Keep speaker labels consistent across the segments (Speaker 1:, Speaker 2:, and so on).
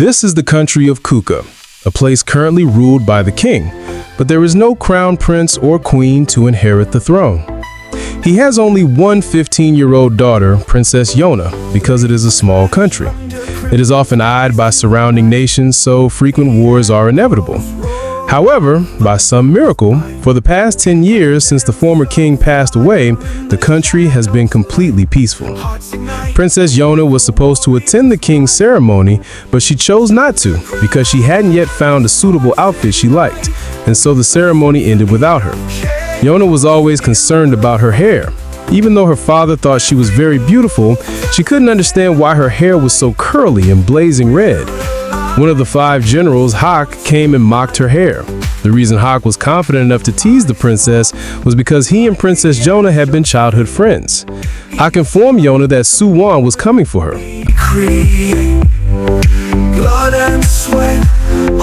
Speaker 1: This is the country of Kuka, a place currently ruled by the king, but there is no crown prince or queen to inherit the throne. He has only one 15-year-old daughter, Princess Yona, because it is a small country. It is often eyed by surrounding nations, so frequent wars are inevitable. However, by some miracle, for the past 10 years since the former king passed away, the country has been completely peaceful. Princess Yona was supposed to attend the king's ceremony, but she chose not to because she hadn't yet found a suitable outfit she liked, and so the ceremony ended without her. Yona was always concerned about her hair. Even though her father thought she was very beautiful, she couldn't understand why her hair was so curly and blazing red. One of the 5 generals, Hak, came and mocked her hair. The reason Hak was confident enough to tease the princess was because he and Princess Yona had been childhood friends. Hak informed Yona that Suwon was coming for her.
Speaker 2: Blood and sweat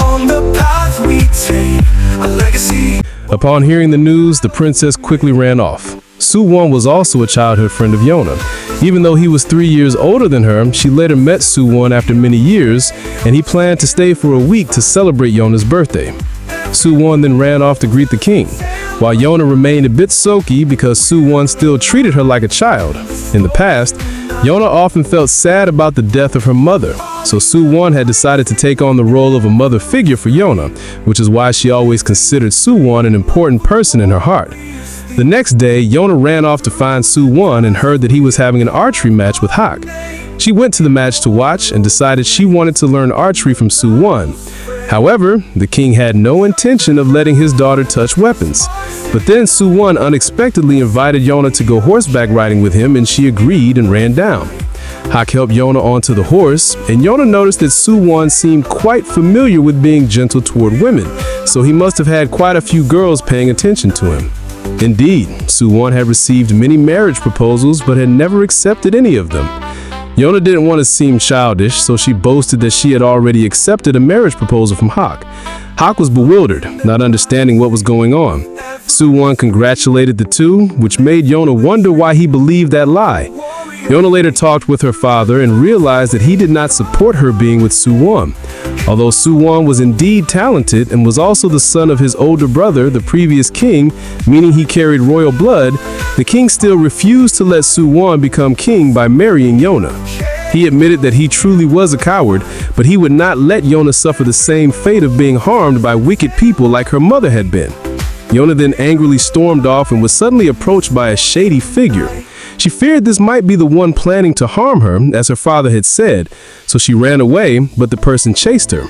Speaker 2: on the path we take, a legacy.
Speaker 1: Upon hearing the news, the princess quickly ran off. Suwon was also a childhood friend of Yona. Even though he was 3 years older than her, she later met Suwon after many years, and he planned to stay for a week to celebrate Yona's birthday. Suwon then ran off to greet the king, while Yona remained a bit sulky because Suwon still treated her like a child. In the past, Yona often felt sad about the death of her mother, so Suwon had decided to take on the role of a mother figure for Yona, which is why she always considered Suwon an important person in her heart. The next day, Yona ran off to find Suwon and heard that he was having an archery match with Hak. She went to the match to watch and decided she wanted to learn archery from Suwon. However, the king had no intention of letting his daughter touch weapons. But then Suwon unexpectedly invited Yona to go horseback riding with him, and she agreed and ran down. Hak helped Yona onto the horse, and Yona noticed that Suwon seemed quite familiar with being gentle toward women, so he must have had quite a few girls paying attention to him. Indeed, Suwon had received many marriage proposals but had never accepted any of them. Yona didn't want to seem childish, so she boasted that she had already accepted a marriage proposal from Hak. Hak was bewildered, not understanding what was going on. Suwon congratulated the two, which made Yona wonder why he believed that lie. Yona later talked with her father and realized that he did not support her being with Suwon. Although Suwon was indeed talented and was also the son of his older brother, the previous king, meaning he carried royal blood, the king still refused to let Suwon become king by marrying Yona. He admitted that he truly was a coward, but he would not let Yona suffer the same fate of being harmed by wicked people like her mother had been. Yona then angrily stormed off and was suddenly approached by a shady figure. She feared this might be the one planning to harm her, as her father had said, so she ran away, but the person chased her.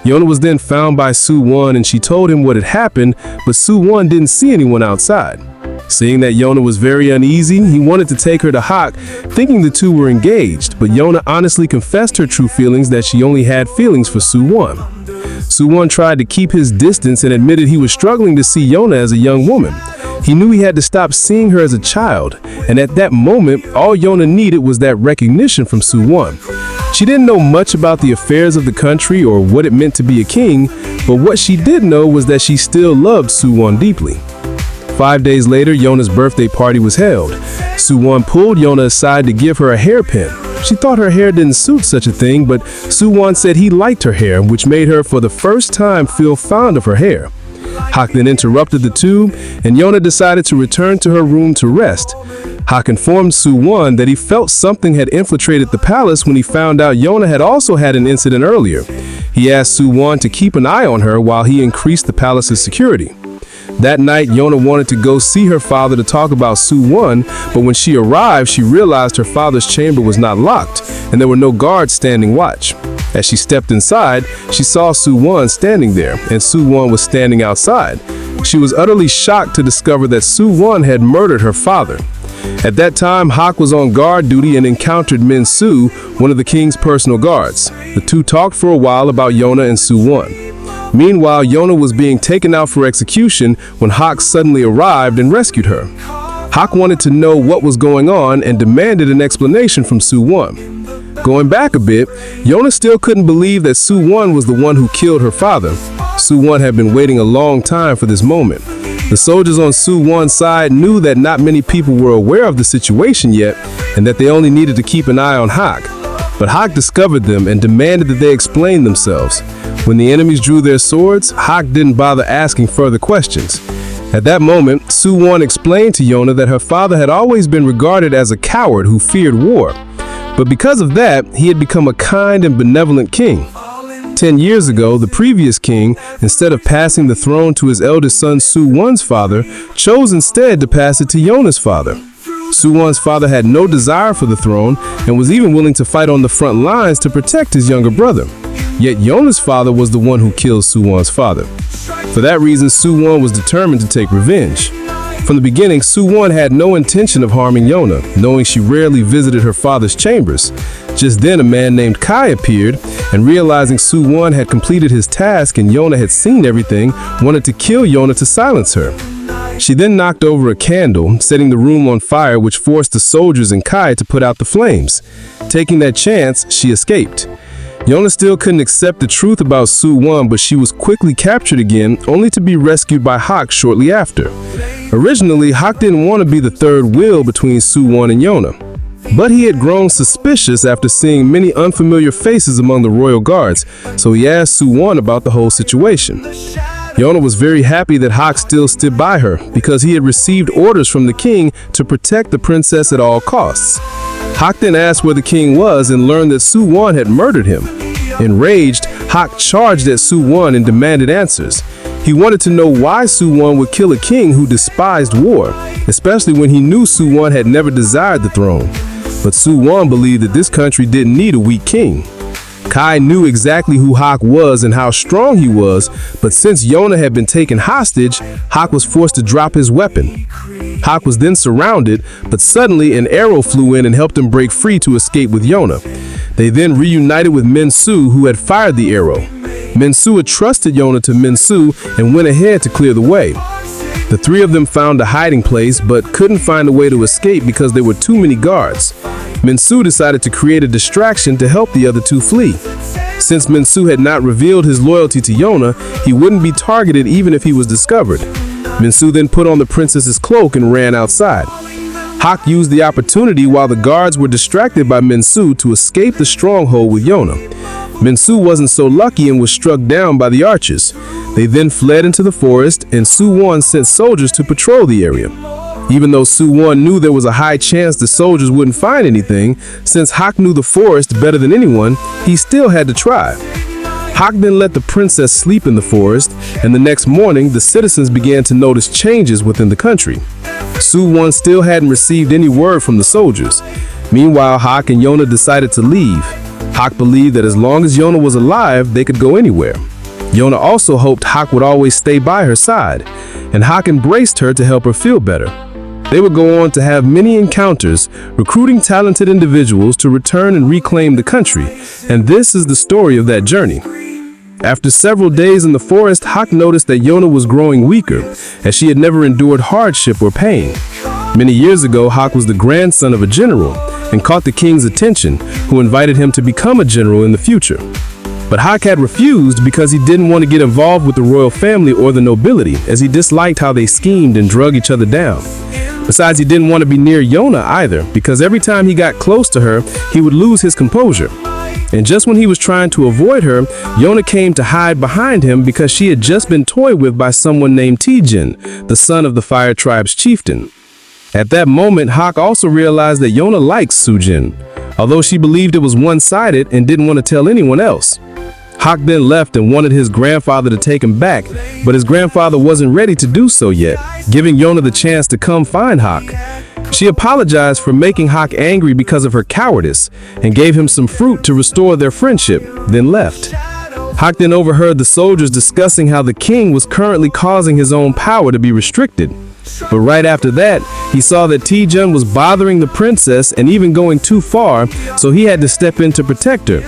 Speaker 1: Yona was then found by Suwon and she told him what had happened, but Suwon didn't see anyone outside. Seeing that Yona was very uneasy, he wanted to take her to Hak, thinking the two were engaged, but Yona honestly confessed her true feelings, that she only had feelings for Suwon. Suwon tried to keep his distance and admitted he was struggling to see Yona as a young woman. He knew he had to stop seeing her as a child, and at that moment, all Yona needed was that recognition from Suwon. She didn't know much about the affairs of the country or what it meant to be a king, but what she did know was that she still loved Suwon deeply. 5 days later, Yona's birthday party was held. Suwon pulled Yona aside to give her a hairpin. She thought her hair didn't suit such a thing, but Suwon said he liked her hair, which made her for the first time feel fond of her hair. Hak then interrupted the two, and Yona decided to return to her room to rest. Hak informed Suwon that he felt something had infiltrated the palace when he found out Yona had also had an incident earlier. He asked Suwon to keep an eye on her while he increased the palace's security. That night, Yona wanted to go see her father to talk about Suwon, but when she arrived, she realized her father's chamber was not locked, and there were no guards standing watch. As she stepped inside, she saw Suwon standing there, and Suwon was standing outside. She was utterly shocked to discover that Suwon had murdered her father. At that time, Hak was on guard duty and encountered Min Su, one of the king's personal guards. The two talked for a while about Yona and Suwon. Meanwhile, Yona was being taken out for execution when Hak suddenly arrived and rescued her. Hak wanted to know what was going on and demanded an explanation from Suwon. Going back a bit, Yona still couldn't believe that Suwon was the one who killed her father. Suwon had been waiting a long time for this moment. The soldiers on Suwon's side knew that not many people were aware of the situation yet, and that they only needed to keep an eye on Hak. But Hak discovered them and demanded that they explain themselves. When the enemies drew their swords, Hak didn't bother asking further questions. At that moment, Suwon explained to Yona that her father had always been regarded as a coward who feared war. But because of that, he had become a kind and benevolent king. 10 years ago, the previous king, instead of passing the throne to his eldest son Suwon's father, chose instead to pass it to Yona's father. Suwon's father had no desire for the throne and was even willing to fight on the front lines to protect his younger brother. Yet Yona's father was the one who killed Suwon's father. For that reason, Suwon was determined to take revenge. From the beginning, Suwon had no intention of harming Yona, knowing she rarely visited her father's chambers. Just then, a man named Kai appeared, and realizing Suwon had completed his task and Yona had seen everything, wanted to kill Yona to silence her. She then knocked over a candle, setting the room on fire, which forced the soldiers and Kai to put out the flames. Taking that chance, she escaped. Yona still couldn't accept the truth about Suwon, but she was quickly captured again, only to be rescued by Hak shortly after. Originally, Hak didn't want to be the third wheel between Suwon and Yona. But he had grown suspicious after seeing many unfamiliar faces among the royal guards, so he asked Suwon about the whole situation. Yona was very happy that Hak still stood by her, because he had received orders from the king to protect the princess at all costs. Hak then asked where the king was and learned that Suwon had murdered him. Enraged, Hak charged at Suwon and demanded answers. He wanted to know why Suwon would kill a king who despised war, especially when he knew Suwon had never desired the throne. But Suwon believed that this country didn't need a weak king. Kai knew exactly who Hak was and how strong he was, but since Yona had been taken hostage, Hak was forced to drop his weapon. Hak was then surrounded, but suddenly an arrow flew in and helped him break free to escape with Yona. They then reunited with Minsu, who had fired the arrow. Minsu had trusted Yona to Minsu and went ahead to clear the way. The three of them found a hiding place, but couldn't find a way to escape because there were too many guards. Minsu decided to create a distraction to help the other two flee. Since Minsu had not revealed his loyalty to Yona, he wouldn't be targeted even if he was discovered. Minsu then put on the princess's cloak and ran outside. Hak used the opportunity while the guards were distracted by Minsu to escape the stronghold with Yona. Minsu wasn't so lucky and was struck down by the archers. They then fled into the forest, and Suwon sent soldiers to patrol the area. Even though Suwon knew there was a high chance the soldiers wouldn't find anything, since Hak knew the forest better than anyone, he still had to try. Hak then let the princess sleep in the forest, and the next morning the citizens began to notice changes within the country. Suwon still hadn't received any word from the soldiers. Meanwhile, Hak and Yona decided to leave. Hak believed that as long as Yona was alive, they could go anywhere. Yona also hoped Hak would always stay by her side, and Hak embraced her to help her feel better. They would go on to have many encounters, recruiting talented individuals to return and reclaim the country, and this is the story of that journey. After several days in the forest, Hak noticed that Yona was growing weaker, as she had never endured hardship or pain. Many years ago, Hak was the grandson of a general and caught the king's attention, who invited him to become a general in the future. But Hak had refused because he didn't want to get involved with the royal family or the nobility, as he disliked how they schemed and drug each other down. Besides, he didn't want to be near Yona either, because every time he got close to her, he would lose his composure. And just when he was trying to avoid her, Yona came to hide behind him because she had just been toyed with by someone named Taejin, the son of the Fire Tribe's chieftain. At that moment, Hak also realized that Yona likes Sujin, although she believed it was one-sided and didn't want to tell anyone else. Hak then left and wanted his grandfather to take him back, but his grandfather wasn't ready to do so yet, giving Yona the chance to come find Hak. She apologized for making Hak angry because of her cowardice and gave him some fruit to restore their friendship, then left. Hak then overheard the soldiers discussing how the king was currently causing his own power to be restricted. But right after that, he saw that Taejin was bothering the princess and even going too far, so he had to step in to protect her.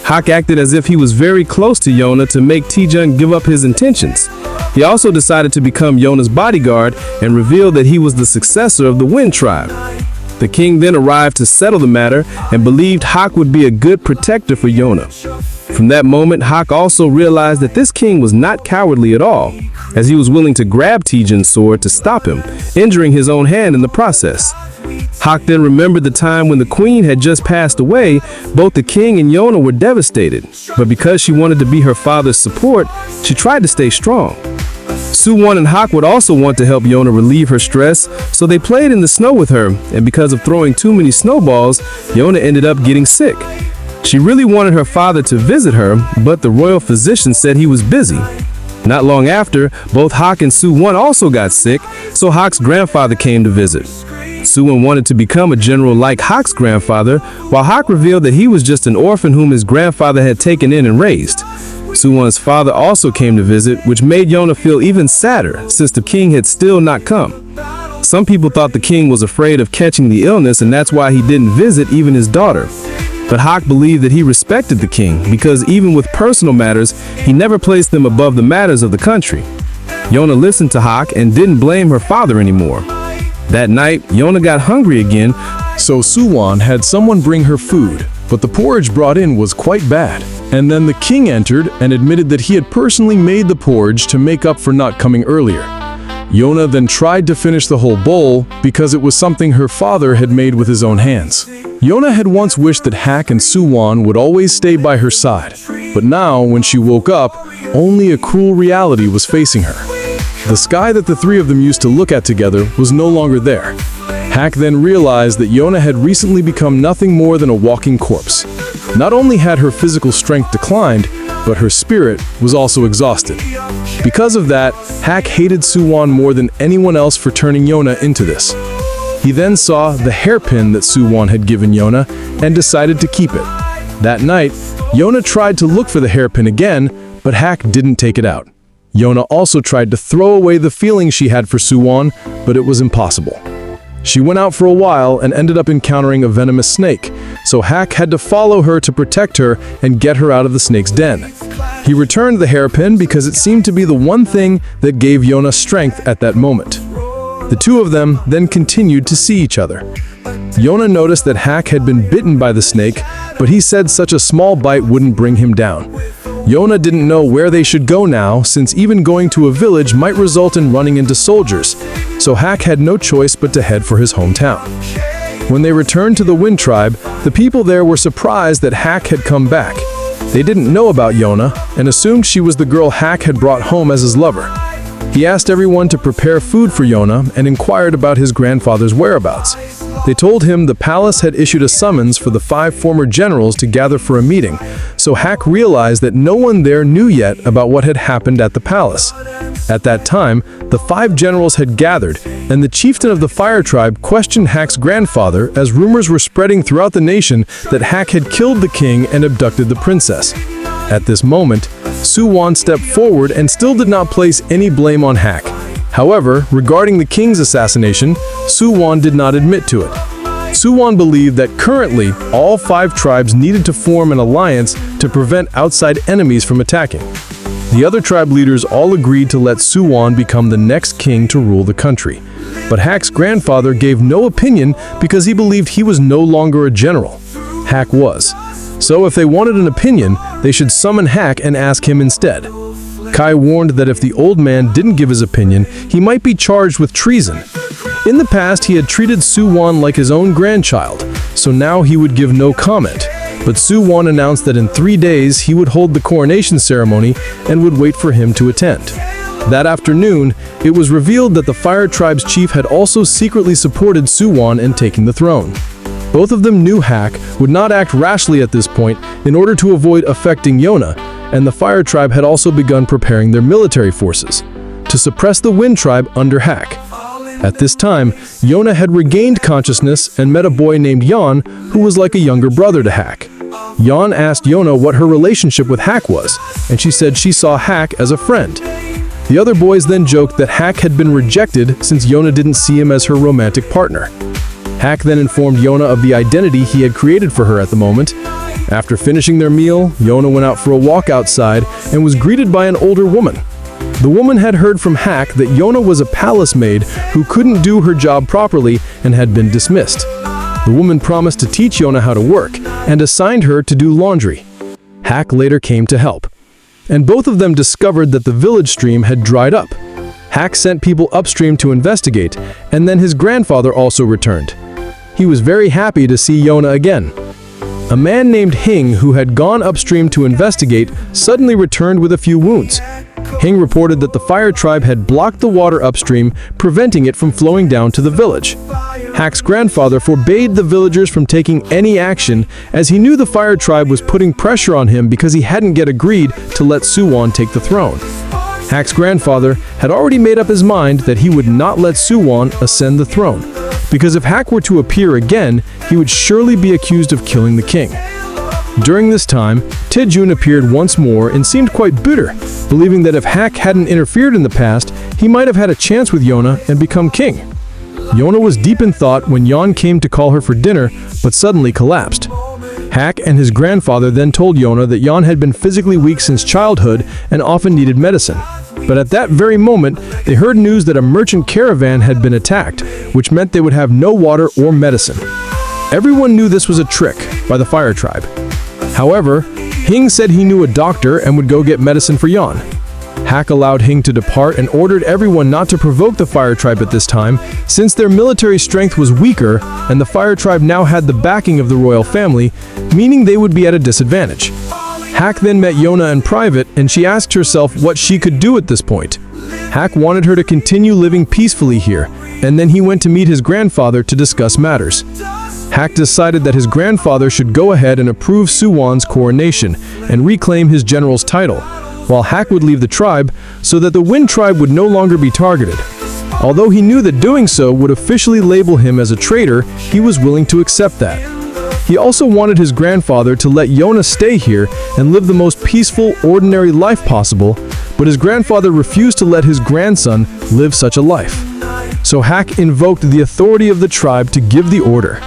Speaker 1: Hak acted as if he was very close to Yona to make Taejin give up his intentions. He also decided to become Yona's bodyguard and revealed that he was the successor of the Wind Tribe. The king then arrived to settle the matter and believed Hak would be a good protector for Yona. From that moment, Hak also realized that this king was not cowardly at all, as he was willing to grab Taejin's sword to stop him, injuring his own hand in the process. Hak then remembered the time when the queen had just passed away. Both the king and Yona were devastated, but because she wanted to be her father's support, she tried to stay strong. Suwon and Hak would also want to help Yona relieve her stress, so they played in the snow with her, and because of throwing too many snowballs, Yona ended up getting sick. She really wanted her father to visit her, but the royal physician said he was busy. Not long after, both Hak and Suwon also got sick, so Hak's grandfather came to visit. Suwon wanted to become a general like Hak's grandfather, while Hak revealed that he was just an orphan whom his grandfather had taken in and raised. Suwon's father also came to visit, which made Yona feel even sadder since the king had still not come. Some people thought the king was afraid of catching the illness and that's why he didn't visit even his daughter. But Hak believed that he respected the king because even with personal matters, he never placed them above the matters of the country. Yona listened to Hak and didn't blame her father anymore. That night, Yona got hungry again,
Speaker 3: So Suwon had someone bring her food, but the porridge brought in was quite bad. And then the king entered and admitted that he had personally made the porridge to make up for not coming earlier. Yona then tried to finish the whole bowl because it was something her father had made with his own hands. Yona had once wished that Hak and Suwon would always stay by her side, but now, when she woke up, only a cruel reality was facing her. The sky that the three of them used to look at together was no longer there. Hak then realized that Yona had recently become nothing more than a walking corpse. Not only had her physical strength declined, but her spirit was also exhausted. Because of that, Hak hated Suwon more than anyone else for turning Yona into this. He then saw the hairpin that Suwon had given Yona and decided to keep it. That night, Yona tried to look for the hairpin again, but Hak didn't take it out. Yona also tried to throw away the feelings she had for Suwon, but it was impossible. She went out for a while and ended up encountering a venomous snake, so Hak had to follow her to protect her and get her out of the snake's den. He returned the hairpin because it seemed to be the one thing that gave Yona strength at that moment. The two of them then continued to see each other. Yona noticed that Hak had been bitten by the snake, but he said such a small bite wouldn't bring him down. Yona didn't know where they should go now, since even going to a village might result in running into soldiers, so Hak had no choice but to head for his hometown. When they returned to the Wind Tribe, the people there were surprised that Hak had come back. They didn't know about Yona and assumed she was the girl Hak had brought home as his lover. He asked everyone to prepare food for Yona and inquired about his grandfather's whereabouts. They told him the palace had issued a summons for the 5 former generals to gather for a meeting, so Hak realized that no one there knew yet about what had happened at the palace. At that time, the 5 generals had gathered, and the chieftain of the Fire Tribe questioned Hak's grandfather as rumors were spreading throughout the nation that Hak had killed the king and abducted the princess. At this moment, Suwon stepped forward and still did not place any blame on Hak. However, regarding the king's assassination, Suwon did not admit to it. Suwon believed that currently, all 5 tribes needed to form an alliance to prevent outside enemies from attacking. The other tribe leaders all agreed to let Suwon become the next king to rule the country. But Hak's grandfather gave no opinion because he believed he was no longer a general. Hak was. So if they wanted an opinion, they should summon Hak and ask him instead. Kai warned that if the old man didn't give his opinion, he might be charged with treason. In the past, he had treated Suwon like his own grandchild, so now he would give no comment. But Suwon announced that in 3 days he would hold the coronation ceremony and would wait for him to attend. That afternoon, it was revealed that the Fire Tribe's chief had also secretly supported Suwon in taking the throne. Both of them knew Hak would not act rashly at this point in order to avoid affecting Yona, and the Fire Tribe had also begun preparing their military forces to suppress the Wind Tribe under Hak. At this time, Yona had regained consciousness and met a boy named Yon, who was like a younger brother to Hak. Yon asked Yona what her relationship with Hak was, and she said she saw Hak as a friend. The other boys then joked that Hak had been rejected since Yona didn't see him as her romantic partner. Hak then informed Yona of the identity he had created for her at the moment. After finishing their meal, Yona went out for a walk outside and was greeted by an older woman. The woman had heard from Hak that Yona was a palace maid who couldn't do her job properly and had been dismissed. The woman promised to teach Yona how to work and assigned her to do laundry. Hak later came to help, and both of them discovered that the village stream had dried up. Hak sent people upstream to investigate, and then his grandfather also returned. he was very happy to see Yona again. A man named Hing, who had gone upstream to investigate, suddenly returned with a few wounds. Hing reported that the fire tribe had blocked the water upstream, preventing it from flowing down to the village. Hak's grandfather forbade the villagers from taking any action, as he knew the fire tribe was putting pressure on him because he hadn't yet agreed to let Suwon take the throne. Hak's grandfather had already made up his mind that he would not let Suwon ascend the throne, because if Hak were to appear again, he would surely be accused of killing the king. During this time, Taejun appeared once more and seemed quite bitter, believing that if Hak hadn't interfered in the past, he might have had a chance with Yona and become king. Yona was deep in thought when Yeon came to call her for dinner, but suddenly collapsed. Hak and his grandfather then told Yona that Yeon had been physically weak since childhood and often needed medicine. But at that very moment, they heard news that a merchant caravan had been attacked, which meant they would have no water or medicine. Everyone knew this was a trick by the fire tribe. However, Hing said he knew a doctor and would go get medicine for Yeon. Hak allowed Hing to depart and ordered everyone not to provoke the fire tribe at this time, since their military strength was weaker and the fire tribe now had the backing of the royal family, meaning they would be at a disadvantage. Hak then met Yona in private, and she asked herself what she could do at this point. Hak wanted her to continue living peacefully here, and then he went to meet his grandfather to discuss matters. Hak decided that his grandfather should go ahead and approve Suwon's coronation and reclaim his general's title, while Hak would leave the tribe so that the Wind tribe would no longer be targeted. Although he knew that doing so would officially label him as a traitor, he was willing to accept that. He also wanted his grandfather to let Yona stay here and live the most peaceful, ordinary life possible, but his grandfather refused to let his grandson live such a life. So Hak invoked the authority of the tribe to give the order.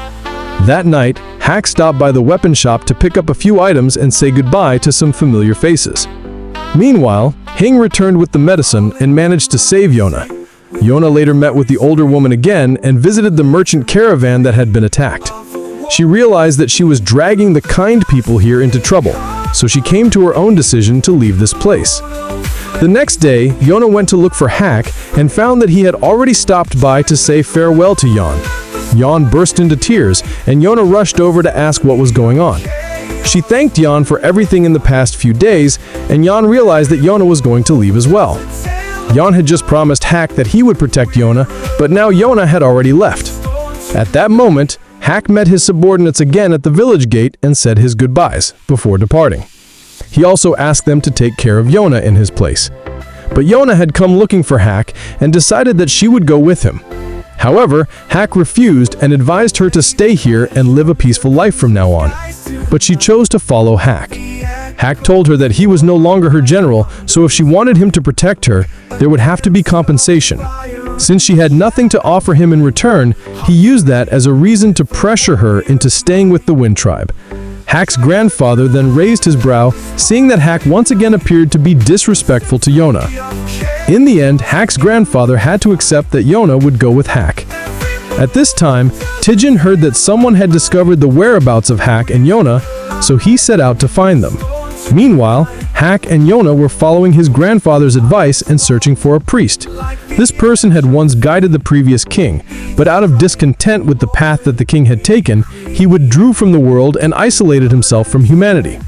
Speaker 3: That night, Hak stopped by the weapon shop to pick up a few items and say goodbye to some familiar faces. Meanwhile, Hing returned with the medicine and managed to save Yona. Yona later met with the older woman again and visited the merchant caravan that had been attacked. She realized that she was dragging the kind people here into trouble, so she came to her own decision to leave this place. The next day, Yona went to look for Hak and found that he had already stopped by to say farewell to Yeon. Yeon burst into tears, and Yona rushed over to ask what was going on. She thanked Yeon for everything in the past few days, and Yeon realized that Yona was going to leave as well. Yeon had just promised Hak that he would protect Yona, but now Yona had already left. At that moment, Hak met his subordinates again at the village gate and said his goodbyes before departing. He also asked them to take care of Yona in his place. But Yona had come looking for Hak and decided that she would go with him. However, Hak refused and advised her to stay here and live a peaceful life from now on. But she chose to follow Hak. Hak told her that he was no longer her general, so if she wanted him to protect her, there would have to be compensation. Since she had nothing to offer him in return, he used that as a reason to pressure her into staying with the Wind tribe. Hak's grandfather then raised his brow, seeing that Hak once again appeared to be disrespectful to Yona. In the end, Hak's grandfather had to accept that Yona would go with Hak. At this time, Taejun heard that someone had discovered the whereabouts of Hak and Yona, so he set out to find them. Meanwhile, Hak and Yona were following his grandfather's advice and searching for a priest. This person had once guided the previous king, but out of discontent with the path that the king had taken, he withdrew from the world and isolated himself from humanity.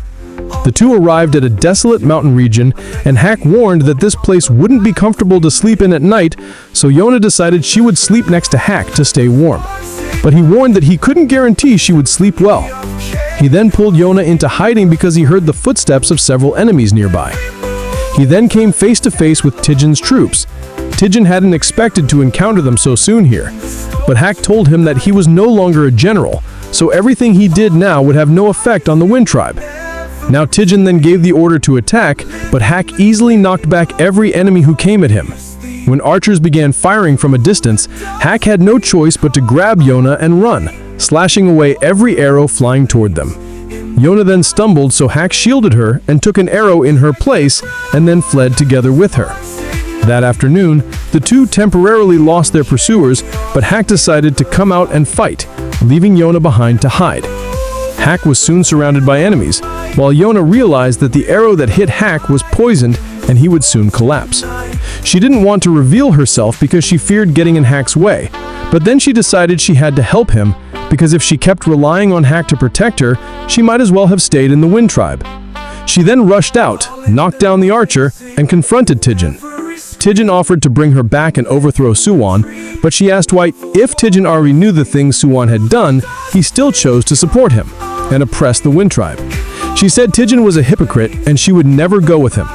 Speaker 3: The two arrived at a desolate mountain region, and Hak warned that this place wouldn't be comfortable to sleep in at night, so Yona decided she would sleep next to Hak to stay warm. But he warned that he couldn't guarantee she would sleep well. He then pulled Yona into hiding because he heard the footsteps of several enemies nearby. He then came face to face with Taejun's troops. Taejun hadn't expected to encounter them so soon here, but Hak told him that he was no longer a general, so everything he did now would have no effect on the Wind tribe. Now Taejun then gave the order to attack, but Hak easily knocked back every enemy who came at him. When archers began firing from a distance, Hak had no choice but to grab Yona and run, slashing away every arrow flying toward them. Yona then stumbled, so Hak shielded her and took an arrow in her place and then fled together with her. That afternoon, the two temporarily lost their pursuers, but Hak decided to come out and fight, leaving Yona behind to hide. Hak was soon surrounded by enemies, while Yona realized that the arrow that hit Hak was poisoned and he would soon collapse. She didn't want to reveal herself because she feared getting in Hak's way, but then she decided she had to help him
Speaker 1: because if she kept relying on Hak to protect her, she might as well have stayed in the Wind Tribe. She then rushed out, knocked down the archer, and confronted Tijin. Tijin offered to bring her back and overthrow Suwon, but she asked why, if Tijin already knew the things Suwon had done, he still chose to support him and oppress the Wind Tribe. She said Tijin was a hypocrite and she would never go with him.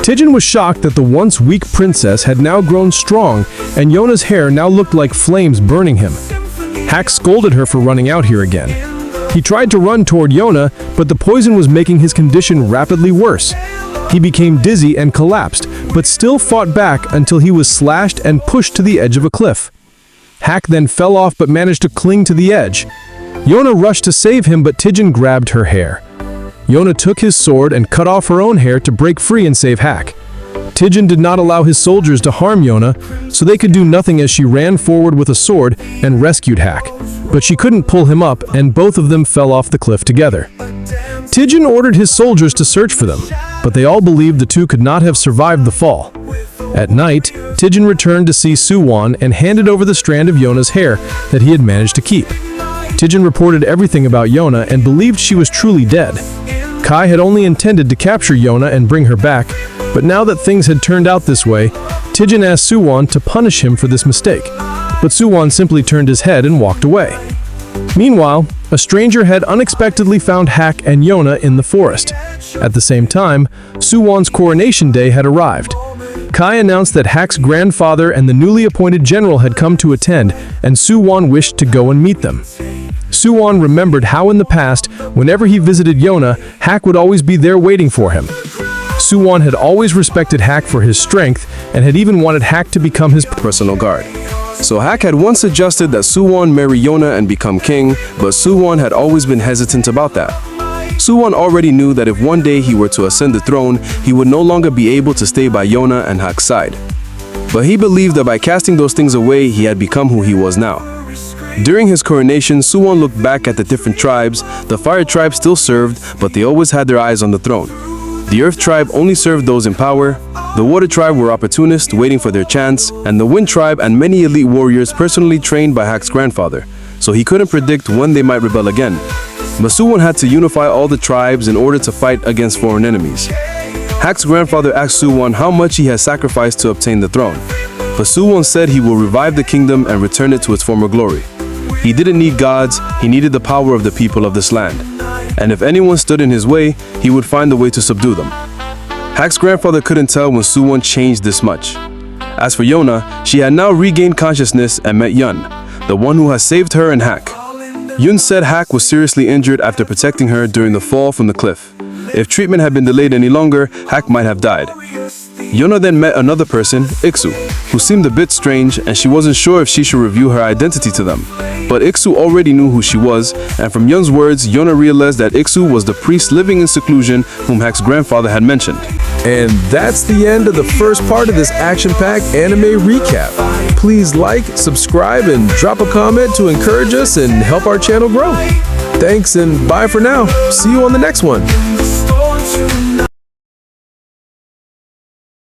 Speaker 1: Tijin was shocked that the once weak princess had now grown strong, and Yona's hair now looked like flames burning him. Hak scolded her for running out here again. He tried to run toward Yona, but the poison was making his condition rapidly worse. He became dizzy and collapsed, but still fought back until he was slashed and pushed to the edge of a cliff. Hak then fell off but managed to cling to the edge. Yona rushed to save him, but Tijin grabbed her hair. Yona took his sword and cut off her own hair to break free and save Hak. Tijin did not allow his soldiers to harm Yona, so they could do nothing as she ran forward with a sword and rescued Hak. But she couldn't pull him up, and both of them fell off the cliff together. Tijin ordered his soldiers to search for them, but they all believed the two could not have survived the fall. At night, Tijin returned to see Suwon and handed over the strand of Yona's hair that he had managed to keep. Tijin reported everything about Yona and believed she was truly dead. Kai had only intended to capture Yona and bring her back, but now that things had turned out this way, Tijin asked Suwon to punish him for this mistake, but Suwon simply turned his head and walked away. Meanwhile, a stranger had unexpectedly found Hak and Yona in the forest. At the same time, Suwon's coronation day had arrived. Kai announced that Hak's grandfather and the newly appointed general had come to attend, and Suwon wished to go and meet them. Suwon remembered how in the past, whenever he visited Yona, Hak would always be there waiting for him. Suwon had always respected Hak for his strength and had even wanted Hak to become his personal guard. So Hak had once suggested that Suwon marry Yona and become king, but Suwon had always been hesitant about that. Suwon already knew that if one day he were to ascend the throne, he would no longer be able to stay by Yona and Hak's side. But he believed that by casting those things away, he had become who he was now. During his coronation, Suwon looked back at the different tribes. The Fire Tribe still served, but they always had their eyes on the throne. The Earth Tribe only served those in power. The Water Tribe were opportunists waiting for their chance, and the Wind Tribe and many elite warriors personally trained by Hak's grandfather, so he couldn't predict when they might rebel again. But Suwon had to unify all the tribes in order to fight against foreign enemies. Hak's grandfather asked Suwon how much he had sacrificed to obtain the throne, but Suwon said he will revive the kingdom and return it to its former glory. He didn't need gods, he needed the power of the people of this land. And if anyone stood in his way, he would find a way to subdue them. Hak's grandfather couldn't tell when Suwon changed this much. As for Yona, she had now regained consciousness and met Yun, the one who had saved her and Hak. Yun said Hak was seriously injured after protecting her during the fall from the cliff. If treatment had been delayed any longer, Hak might have died. Yona then met another person, Iksu, who seemed a bit strange, and she wasn't sure if she should reveal her identity to them. But Iksu already knew who she was, and from Yun's words, Yona realized that Iksu was the priest living in seclusion whom Hak's grandfather had mentioned.
Speaker 3: And that's the end of the first part of this action-packed anime recap. Please like, subscribe, and drop a comment to encourage us and help our channel grow. Thanks and bye for now. See you on the next one.